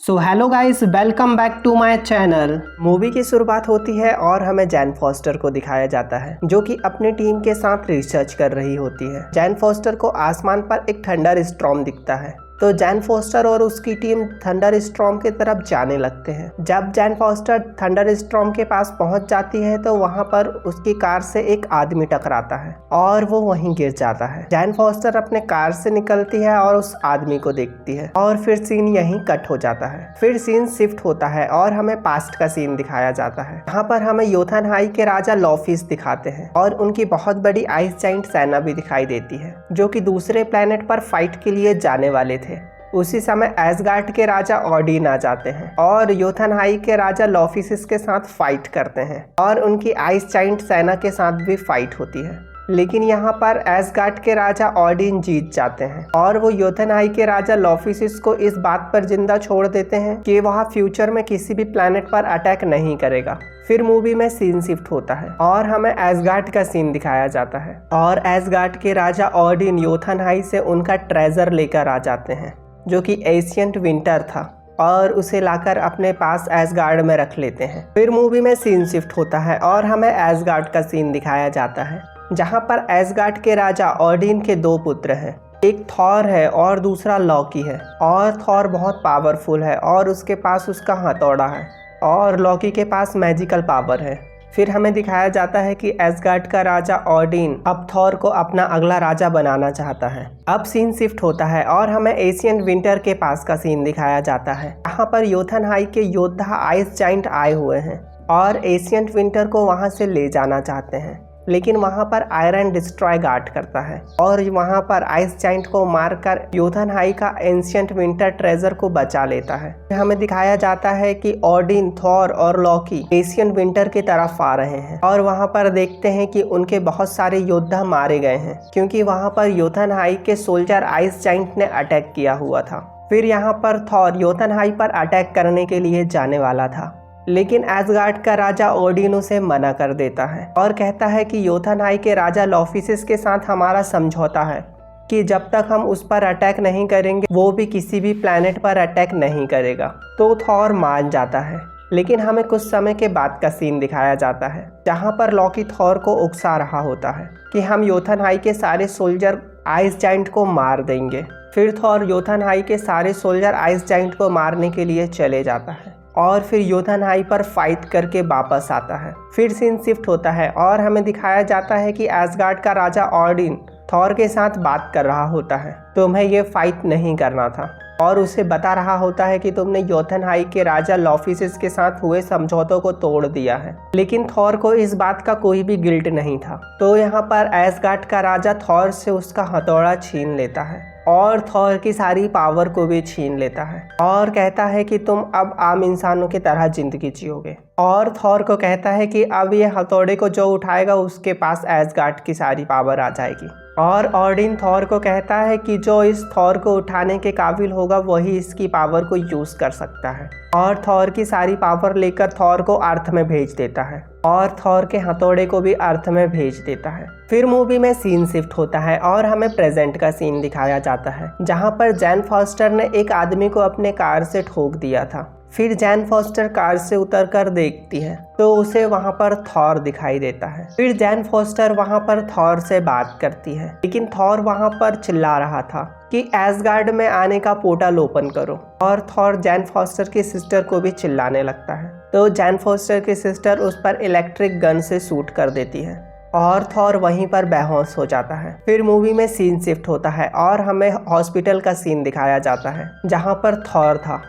So hello guys, welcome back to my channel. Movie की शुरुआत होती है और हमें जैन फॉस्टर को दिखाया जाता है जो कि अपनी टीम के साथ रिसर्च कर रही होती है। जैन फॉस्टर को आसमान पर एक थंडर स्टॉर्म दिखता है तो जैन फॉस्टर और उसकी टीम थंडर स्टॉर्म की तरफ जाने लगते हैं। जब जैन फॉस्टर थंडर स्टॉर्म के पास पहुंच जाती है तो वहां पर उसकी कार से एक आदमी टकराता है और वो वहीं गिर जाता है। जैन फॉस्टर अपने कार से निकलती है और उस आदमी को देखती है और फिर सीन यहीं कट हो जाता है। फिर सीन शिफ्ट होता है और हमें पास्ट का सीन दिखाया जाता है। यहाँ पर हमें योथनहाई के राजा लॉफिस दिखाते हैं और उनकी बहुत बड़ी आइस जाइंट सेना भी दिखाई देती है जो कि दूसरे प्लेनेट पर फाइट के लिए जाने वाले थे। उसी समय एसगार्ड के राजा ऑडिन आ जाते हैं और योथनहाई के राजा लॉफिसिस के साथ फाइट करते हैं और उनकी आइस जाइंट सेना के साथ भी फाइट होती है। लेकिन यहाँ पर एसगार्ड के राजा ऑडिन जीत जाते हैं और वो योथनहाई के राजा लॉफिसिस को इस बात पर जिंदा छोड़ देते हैं कि वह फ्यूचर में किसी भी प्लैनेट पर अटैक नहीं करेगा। फिर मूवी में सीन शिफ्ट होता है और हमें एसगार्ड का सीन दिखाया जाता है और एसगार्ड के राजा ऑडिन योथनहाई से उनका ट्रेजर लेकर आ जाते हैं जो कि एशियंट विंटर था और उसे लाकर अपने पास एसगार्ड में रख लेते हैं। फिर मूवी में सीन शिफ्ट होता है और हमें एसगार्ड का सीन दिखाया जाता है जहां पर एसगार्ड के राजा ऑडिन के दो पुत्र हैं, एक थॉर है और दूसरा लॉकी है। और थॉर बहुत पावरफुल है और उसके पास उसका हथौड़ा है और लॉकी के पास मैजिकल पावर है। फिर हमें दिखाया जाता है कि एसगार्ड का राजा ऑडिन अब थॉर को अपना अगला राजा बनाना चाहता है। अब सीन शिफ्ट होता है और हमें एशियन विंटर के पास का सीन दिखाया जाता है। यहाँ पर योथनहाई के योद्धा आइस जाइंट आए हुए हैं और एशियन विंटर को वहां से ले जाना चाहते हैं, लेकिन वहां पर आयरन डिस्ट्रॉय गार्ड करता है और वहां पर आइस जाइंट को मारकर योथनहाई का एंशिएंट विंटर ट्रेजर को बचा लेता है। हमें दिखाया जाता है कि ऑडिन, थॉर और लॉकी एशियन विंटर की तरफ आ रहे हैं और वहां पर देखते हैं कि उनके बहुत सारे योद्धा मारे गए हैं क्योंकि वहां पर योथनहाई के सोल्जर आइस जाइंट ने अटैक किया हुआ था। फिर यहाँ पर थॉर योथनहाई पर अटैक करने के लिए जाने वाला था, लेकिन एसगार्ड का राजा ओडिन उसे मना कर देता है और कहता है कि योथनहाई के राजा लॉफिसिस के साथ हमारा समझौता है कि जब तक हम उस पर अटैक नहीं करेंगे वो भी किसी भी प्लैनेट पर अटैक नहीं करेगा। तो थॉर मान जाता है, लेकिन हमें कुछ समय के बाद का सीन दिखाया जाता है जहां पर लॉकी थॉर को उकसा रहा होता है कि हम योथनहाई के सारे सोल्जर आइस जाइंट को मार देंगे। फिर थॉर योथनहाई के सारे सोल्जर आइस जाइंट को मारने के लिए चले जाता है और फिर योथनहाई पर फाइट करके वापस आता है। फिर सीन शिफ्ट होता है और हमें दिखाया जाता है कि एसगार्ड का राजा ऑडिन थॉर के साथ बात कर रहा होता है, तुम्हें ये फाइट नहीं करना था, और उसे बता रहा होता है कि तुमने योथनहाई के राजा लॉफिसिस के साथ हुए समझौतों को तोड़ दिया है। लेकिन थॉर को इस बात का कोई भी गिल्ट नहीं था, तो यहाँ पर एसगार्ड का राजा थॉर से उसका हथौड़ा छीन लेता है और थॉर की सारी पावर को भी छीन लेता है और कहता है कि तुम अब आम इंसानों की तरह जिंदगी जियोगे। और थॉर को कहता है कि अब ये हथौड़े को जो उठाएगा उसके पास एसगार्ड की सारी पावर आ जाएगी। और ऑडिन थॉर को कहता है कि जो इस थॉर को उठाने के काबिल होगा वही इसकी पावर को यूज कर सकता है, और थॉर की सारी पावर लेकर थॉर को अर्थ में भेज देता है और थॉर के हथौड़े को भी अर्थ में भेज देता है। फिर मूवी में सीन शिफ्ट होता है और हमें प्रेजेंट का सीन दिखाया जाता है जहां पर जैन फॉस्टर ने एक आदमी को अपने कार से ठोक दिया था। फिर जैन फॉस्टर कार से उतरकर देखती है तो उसे वहां पर थॉर दिखाई देता है। फिर जैन फॉस्टर वहां पर थॉर से बात करती है, लेकिन थॉर वहां पर चिल्ला रहा था कि एसगार्ड में आने का पोर्टल ओपन करो, और थॉर जैन फॉस्टर की सिस्टर को भी चिल्लाने लगता है। तो जैन फॉस्टर की सिस्टर उस पर इलेक्ट्रिक गन से शूट कर देती है और थॉर वहीं पर बेहोश हो जाता है। फिर मूवी में सीन शिफ्ट होता है और हमें हॉस्पिटल का सीन दिखाया जाता है जहां पर थॉर था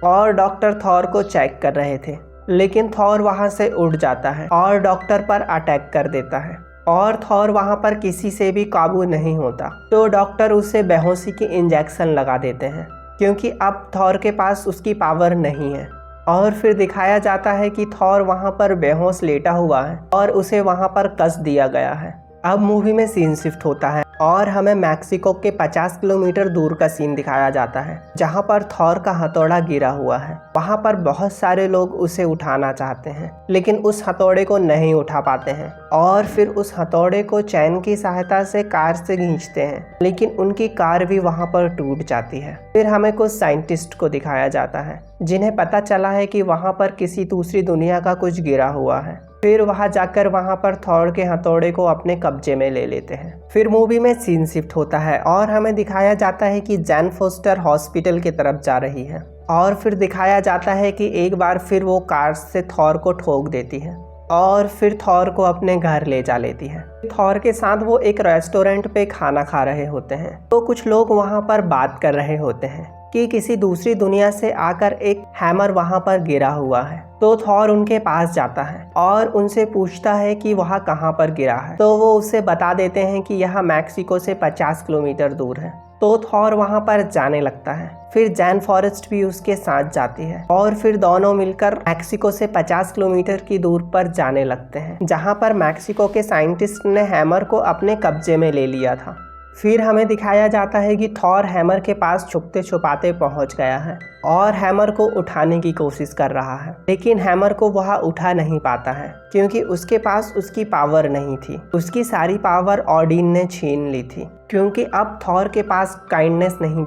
और डॉक्टर थॉर को चेक कर रहे थे, लेकिन थॉर वहां से उठ जाता है और डॉक्टर पर अटैक कर देता है और थॉर वहां पर किसी से भी काबू नहीं होता। तो डॉक्टर उसे बेहोशी की इंजेक्शन लगा देते हैं क्योंकि अब थॉर के पास उसकी पावर नहीं है। और फिर दिखाया जाता है कि थॉर वहां पर बेहोश लेटा हुआ है और उसे वहां पर कस दिया गया है। अब मूवी में सीन शिफ्ट होता है और हमें मैक्सिको के 50 किलोमीटर दूर का सीन दिखाया जाता है जहां पर थॉर का हथौड़ा गिरा हुआ है। वहां पर बहुत सारे लोग उसे उठाना चाहते हैं लेकिन उस हथौड़े को नहीं उठा पाते हैं और फिर उस हथौड़े को चैन की सहायता से कार से खींचते हैं लेकिन उनकी कार भी वहां पर टूट जाती है। फिर हमें कुछ साइंटिस्ट को दिखाया जाता है जिन्हें पता चला है कि वहां पर किसी दूसरी दुनिया का कुछ गिरा हुआ है। फिर वहां जाकर वहां पर थॉर के हथौड़े को अपने कब्जे में ले लेते हैं। फिर मूवी में सीन शिफ्ट होता है और हमें दिखाया जाता है कि जैन फोस्टर हॉस्पिटल की तरफ जा रही है और फिर दिखाया जाता है कि एक बार फिर वो कार से थॉर को ठोक देती है और फिर थॉर को अपने घर ले जा लेती है। थॉर के साथ वो एक रेस्टोरेंट पे खाना खा रहे होते हैं तो कुछ लोग वहां पर बात कर रहे होते हैं कि किसी दूसरी दुनिया से आकर एक हैमर वहां पर गिरा हुआ है। तो थॉर उनके पास जाता है और उनसे पूछता है कि वहां कहां पर गिरा है। तो वो उसे बता देते हैं कि यह मैक्सिको से 50 किलोमीटर दूर है। तो थॉर वहां पर जाने लगता है। फिर जैन फॉरेस्ट भी उसके साथ जाती है और फिर दोनों मिलकर मैक्सिको से 50 किलोमीटर की दूर पर जाने लगते हैं जहां पर मैक्सिको के साइंटिस्ट ने हैमर को अपने कब्जे में ले लिया था। फिर हमें दिखाया जाता है कि थॉर हैमर के पास छुपते छुपाते पहुंच गया है और हैमर को उठाने की कोशिश कर रहा है लेकिन हैमर को वह उठा नहीं पाता है क्योंकि उसके पास उसकी पावर नहीं थी। उसकी सारी पावर ओडिन ने छीन ली थी क्योंकि अब थॉर के पास काइंडनेस नहीं।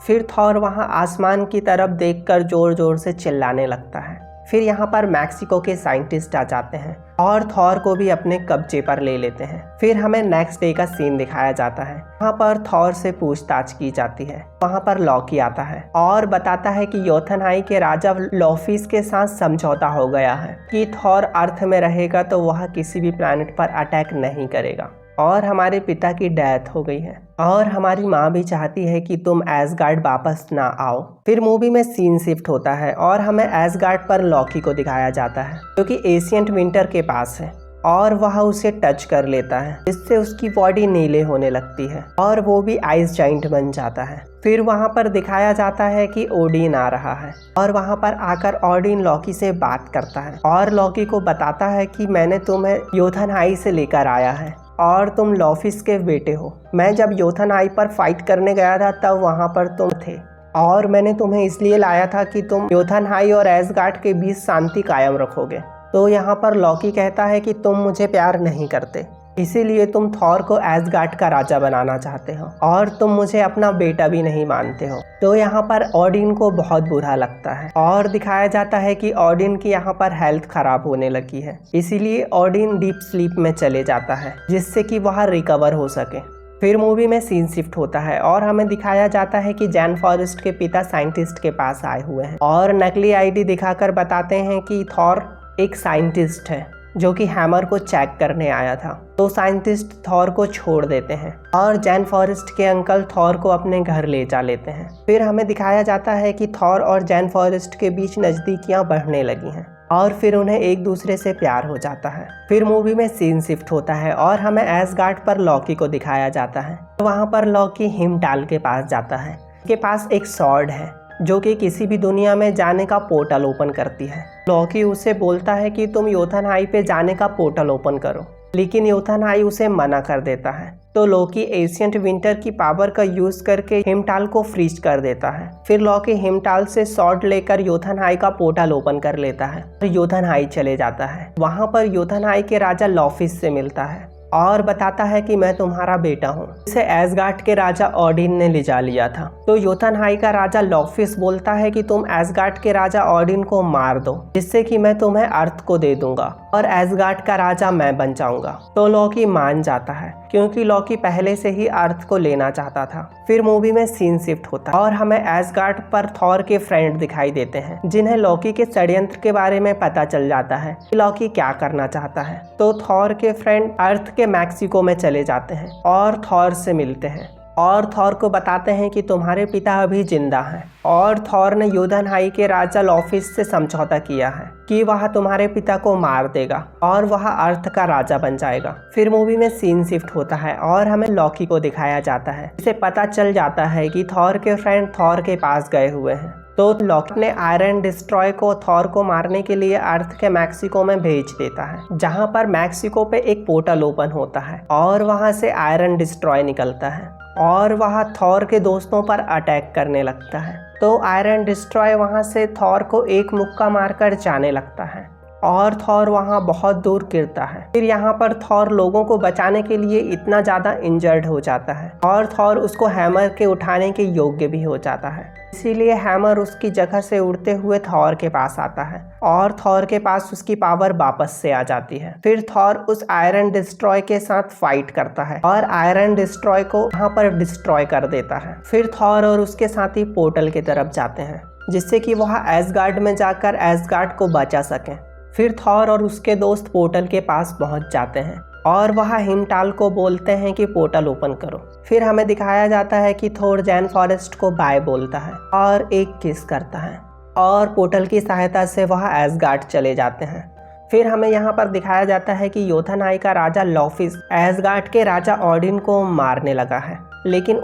फिर थॉर वहां आसमान की तरफ देखकर जोर जोर से चिल्लाने लगता है। फिर यहाँ पर मैक्सिको के साइंटिस्ट आ जाते हैं और थॉर को भी अपने कब्जे पर ले लेते हैं। फिर हमें नेक्स्ट डे का सीन दिखाया जाता है। वहाँ पर थॉर से पूछताछ की जाती है। वहाँ पर लॉकी आता है और बताता है कि योथनहाई के राजा लॉफिस के साथ समझौता हो गया है कि थॉर अर्थ में रहेगा तो वह किसी भी प्लैनेट पर अटैक नहीं करेगा। और हमारे पिता की डेथ हो गई है और हमारी माँ भी चाहती है कि तुम एसगार्ड वापस ना आओ। फिर मूवी में सीन शिफ्ट होता है और हमें एसगार्ड पर लॉकी को दिखाया जाता है जो कि एशियंट विंटर के पास है और वह उसे टच कर लेता है जिससे उसकी बॉडी नीले होने लगती है और वो भी आइस जाइंट बन जाता है। फिर वहां पर दिखाया जाता है कि ओडिन आ रहा है और वहां पर आकर ओडिन लॉकी से बात करता है और लॉकी को बताता है कि मैंने तुम्हें योथनहाई से लेकर आया है और तुम लॉफिस के बेटे हो। मैं जब योथनहाई पर फाइट करने गया था तब वहां पर तुम थे और मैंने तुम्हें इसलिए लाया था कि तुम योथनहाई और एसगार्ड के बीच शांति कायम रखोगे। तो यहाँ पर लॉकी कहता है कि तुम मुझे प्यार नहीं करते इसीलिए तुम थॉर को एसगार्ड का राजा बनाना चाहते हो और तुम मुझे अपना बेटा भी नहीं मानते हो। तो यहाँ पर ओडिन को बहुत बुरा लगता है और दिखाया जाता है कि ओडिन की यहाँ पर हेल्थ खराब होने लगी है इसीलिए ओडिन डीप स्लीप में चले जाता है जिससे कि वह रिकवर हो सके। फिर मूवी में सीन शिफ्ट होता है और हमें दिखाया जाता है कि जैन फॉरेस्ट के पिता साइंटिस्ट के पास आए हुए हैं और नकली आईडी दिखाकर बताते हैं कि थॉर एक साइंटिस्ट है जो कि हैमर को चेक करने आया था। तो साइंटिस्ट थॉर को छोड़ देते हैं और जैन फॉरेस्ट के अंकल थॉर को अपने घर ले जा लेते हैं। फिर हमें दिखाया जाता है कि थॉर और जैन फॉरेस्ट के बीच नजदीकियां बढ़ने लगी हैं और फिर उन्हें एक दूसरे से प्यार हो जाता है। फिर मूवी में सीन शिफ्ट होता है और हमें एसगार्ड पर लॉकी को दिखाया जाता है। वहां पर लॉकी हिमटाल के पास जाता है। उसके पास एक सॉर्ड है जो कि किसी भी दुनिया में जाने का पोर्टल ओपन करती है। लॉकी उसे बोलता है कि तुम योथनहाई पे जाने का पोर्टल ओपन करो लेकिन योथनहाई उसे मना कर देता है। तो लॉकी एशियंट विंटर की पावर का यूज करके हिमटाल को फ्रीज कर देता है। फिर लॉकी हिमटाल से सॉर्ड लेकर योथनहाई का पोर्टल ओपन कर लेता है और योथनहाई चले जाता है। वहां पर योथनहाई के राजा लॉफिस से मिलता है और बताता है कि मैं तुम्हारा बेटा हूँ। इसे एसगार्ड के राजा ओडिन ने ले जा लिया था। तो योथनहाई का राजा लॉफिस बोलता है कि तुम एसगार्ड के राजा ओडिन को मार दो जिससे कि मैं तुम्हें अर्थ को दे दूंगा और एसगार्ड का राजा मैं बन जाऊंगा। तो लॉकी मान जाता है क्योंकि लॉकी पहले से ही अर्थ को लेना चाहता था। फिर मूवी में सीन शिफ्ट होता है और हमें एसगार्ड पर थॉर के फ्रेंड दिखाई देते हैं जिन्हें लॉकी के षड्यंत्र के बारे में पता चल जाता है कि लॉकी क्या करना चाहता है। तो थॉर के फ्रेंड अर्थ के मैक्सिको में चले जाते हैं और थॉर से मिलते हैं और थॉर को बताते हैं कि तुम्हारे पिता अभी जिंदा हैं और थॉर ने योथनहाई के राजा लॉफिस से समझौता किया है कि वह तुम्हारे पिता को मार देगा और वह अर्थ का राजा बन जाएगा। फिर मूवी में सीन शिफ्ट होता है और हमें लॉकी को दिखाया जाता है। इसे पता चल जाता है कि थॉर के फ्रेंड थॉर के पास गए हुए हैं। तो लॉकी ने आयरन डिस्ट्रॉय को थॉर को मारने के लिए अर्थ के मैक्सिको में भेज देता है, जहां पर मैक्सिको पे एक पोर्टल ओपन होता है और वहां से आयरन डिस्ट्रॉय निकलता है और वह थॉर के दोस्तों पर अटैक करने लगता है। तो आयरन डिस्ट्रॉय वहां से थॉर को एक मुक्का मारकर जाने लगता है और थॉर वहां बहुत दूर गिरता है। फिर यहाँ पर थॉर लोगों को बचाने के लिए इतना ज़्यादा इंजर्ड हो जाता है और थॉर उसको हैमर के उठाने के योग्य भी हो जाता है। इसीलिए हैमर उसकी जगह से उड़ते हुए थॉर के पास आता है और थॉर के पास उसकी पावर वापस से आ जाती है। फिर थॉर उस आयरन डिस्ट्रॉय के साथ फाइट करता है और आयरन डिस्ट्रॉय को वहाँ पर डिस्ट्रॉय कर देता है। फिर थॉर और उसके साथी पोर्टल की तरफ जाते हैं, जिससे कि वह एसगार्ड में जाकर एसगार्ड को बचा सकें। फिर थॉर और उसके दोस्त पोर्टल के पास पहुंच जाते हैं और वह हिमटाल को बोलते हैं कि पोर्टल ओपन करो। फिर हमें दिखाया जाता है कि थोर जैन फॉरेस्ट को बाय बोलता है और एक किस करता है और पोर्टल की सहायता से वह एसगार्ड चले जाते हैं। फिर हमें यहाँ पर दिखाया जाता है कि योथेनाई का राजा लॉफिस एसगार्ड के राजा ऑडिन को मारने लगा है, लेकिन